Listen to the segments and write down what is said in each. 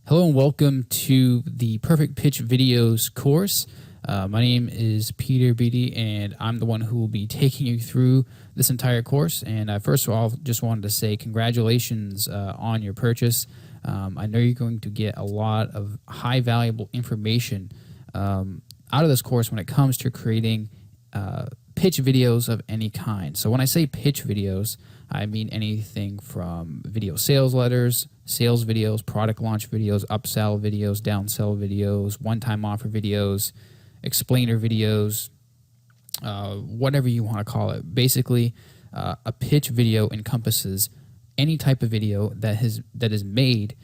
Hello and welcome to the Perfect Pitch Videos course. My name is Peter Beatty and I'm the one who will be taking you through this entire course. And first of all, just wanted to say congratulations on your purchase. I know you're going to get a lot of high valuable information out of this course when it comes to creating pitch videos of any kind. So when I say pitch videos, I mean anything from video sales letters, sales videos, product launch videos, upsell videos, downsell videos, one-time offer videos, explainer videos, whatever you want to call it. Basically, a pitch video encompasses any type of video that is made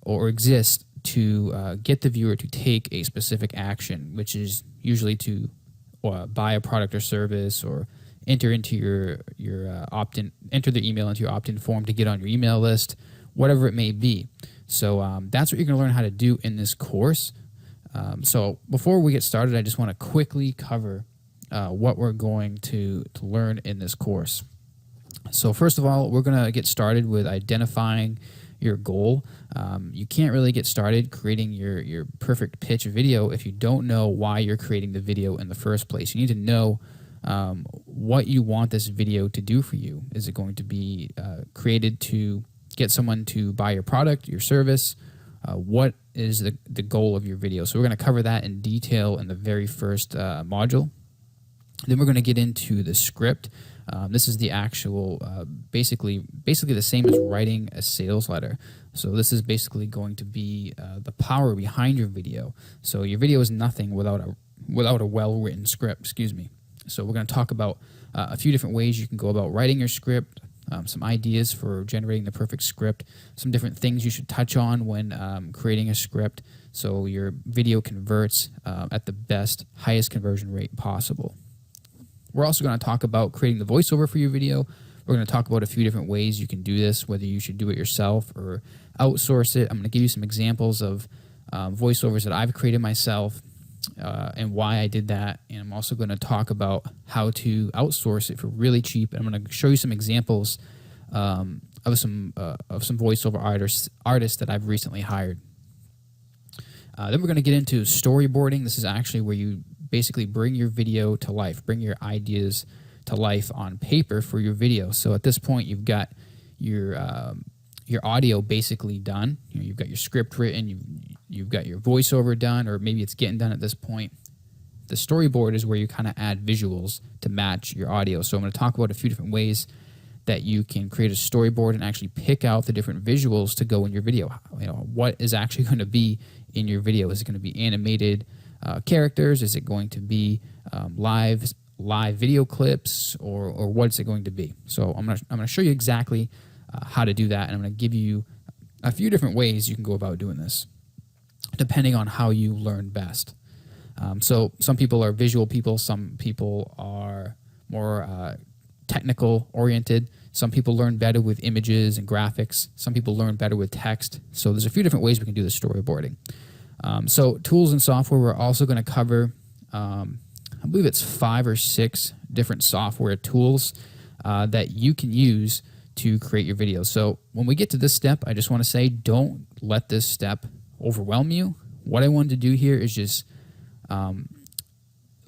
or exists to get the viewer to take a specific action, which is usually to buy a product or service, or enter into your opt-in, enter the email into your opt-in form to get on your email list, whatever it may be. So that's what you're going to learn how to do in this course. So before we get started, I just want to quickly cover what we're going to learn in this course. So first of all, we're going to get started with identifying your goal. You can't really get started creating your perfect pitch video if you don't know why you're creating the video in the first place. You need to know what you want this video to do for you. Is it going to be created to get someone to buy your product, your service? What is the goal of your video? So we're going to cover that in detail in the very first module. Then we're going to get into the script. This is the actual, basically the same as writing a sales letter. So this is basically going to be the power behind your video. So your video is nothing without a well-written script. Excuse me. So we're going to talk about a few different ways you can go about writing your script, some ideas for generating the perfect script, some different things you should touch on when creating a script so your video converts at the best, highest conversion rate possible. We're also going to talk about creating the voiceover for your video. We're going to talk about a few different ways you can do this, whether you should do it yourself or outsource it. I'm going to give you some examples of voiceovers that I've created myself and why I did that. And I'm also going to talk about how to outsource it for really cheap. And I'm going to show you some examples of some voiceover artists that I've recently hired. Then we're going to get into storyboarding. This is actually where you basically bring your video to life, bring your ideas to life on paper for your video. So at this point, you've got your audio basically done. You've got your script written, you've got your voiceover done, or maybe it's getting done at this point. The storyboard is where you kind of add visuals to match your audio. So I'm going to talk about a few different ways that you can create a storyboard and actually pick out the different visuals to go in your video. What is actually going to be in your video? Is it going to be animated characters? Is it going to be live video clips, or what's it going to be? So I'm gonna show you exactly how to do that, and I'm gonna give you a few different ways you can go about doing this, depending on how you learn best. So some people are visual people, some people are more technical oriented. Some people learn better with images and graphics. Some people learn better with text. So there's a few different ways we can do the storyboarding. So tools and software, we're also going to cover, I believe it's 5 or 6 different software tools that you can use to create your videos. So when we get to this step, I just want to say, don't let this step overwhelm you. What I wanted to do here is just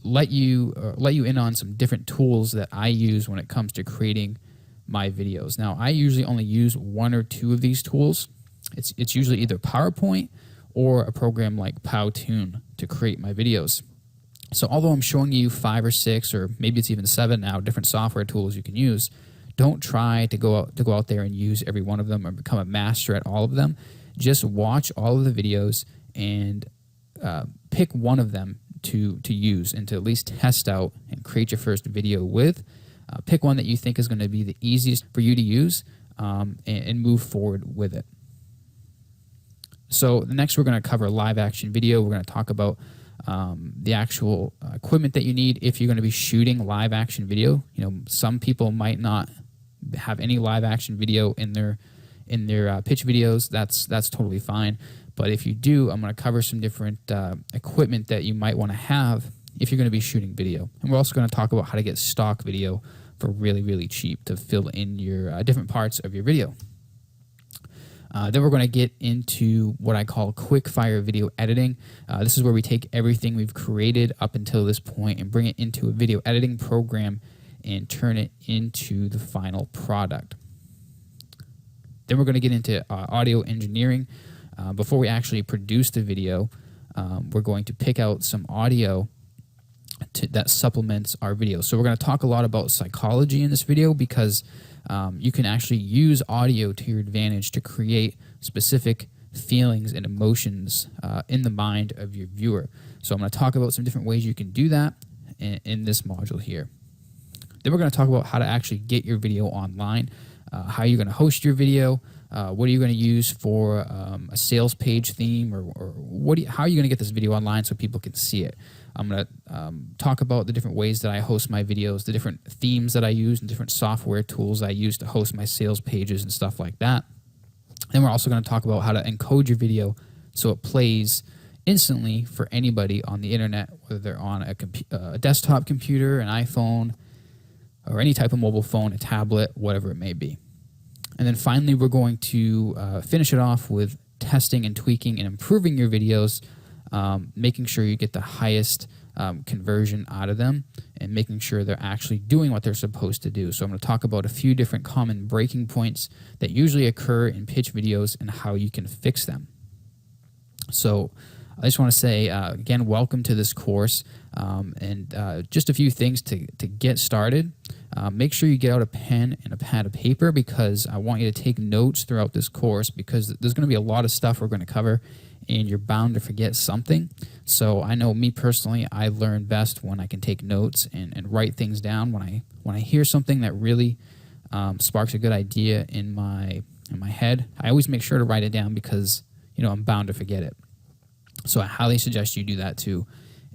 let you in on some different tools that I use when it comes to creating my videos. Now, I usually only use 1 or 2 of these tools. It's usually either PowerPoint or a program like Powtoon to create my videos. So although I'm showing you 5 or 6, or maybe it's even 7 now, different software tools you can use, don't try to go out there and use every one of them or become a master at all of them. Just watch all of the videos and pick one of them to use and to at least test out and create your first video with. Pick one that you think is going to be the easiest for you to use and move forward with it. So next we're going to cover live action video. We're going to talk about the actual equipment that you need if you're going to be shooting live action video. Some people might not have any live action video in their pitch videos. That's totally fine. But if you do, I'm going to cover some different equipment that you might want to have if you're going to be shooting video. And we're also going to talk about how to get stock video for really, really cheap to fill in your different parts of your video. Then we're going to get into what I call quick fire video editing. This is where we take everything we've created up until this point and bring it into a video editing program and turn it into the final product. Then we're going to get into audio engineering. Before we actually produce the video, we're going to pick out some audio that supplements our video. So we're going to talk a lot about psychology in this video because you can actually use audio to your advantage to create specific feelings and emotions in the mind of your viewer. So I'm going to talk about some different ways you can do that in this module here. Then we're going to talk about how to actually get your video online, how you're going to host your video, what are you going to use for a sales page theme, or how are you going to get this video online so people can see it. I'm going to talk about the different ways that I host my videos, the different themes that I use, and different software tools I use to host my sales pages and stuff like that. Then we're also going to talk about how to encode your video so it plays instantly for anybody on the internet, whether they're on a desktop computer, an iPhone, or any type of mobile phone, a tablet, whatever it may be. And then finally, we're going to finish it off with testing and tweaking and improving your videos, making sure you get the highest conversion out of them and making sure they're actually doing what they're supposed to do. So I'm going to talk about a few different common breaking points that usually occur in pitch videos and how you can fix them. So I just want to say, again, welcome to this course, and just a few things to get started. Make sure you get out a pen and a pad of paper because I want you to take notes throughout this course because there's going to be a lot of stuff we're going to cover and you're bound to forget something. So I know me personally, I learn best when I can take notes and write things down. When I hear something that really sparks a good idea in my head, I always make sure to write it down because I'm bound to forget it. So I highly suggest you do that too.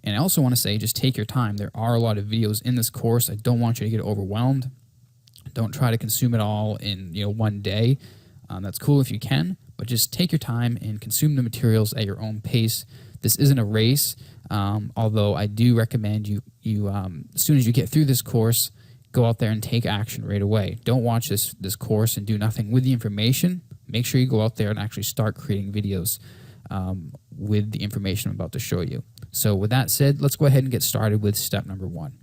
And I also want to say, just take your time. There are a lot of videos in this course. I don't want you to get overwhelmed. Don't try to consume it all in one day. That's cool if you can, but just take your time and consume the materials at your own pace. This isn't a race, although I do recommend you as soon as you get through this course, go out there and take action right away. Don't watch this course and do nothing with the information. Make sure you go out there and actually start creating videos with the information I'm about to show you. So with that said, let's go ahead and get started with step number 1.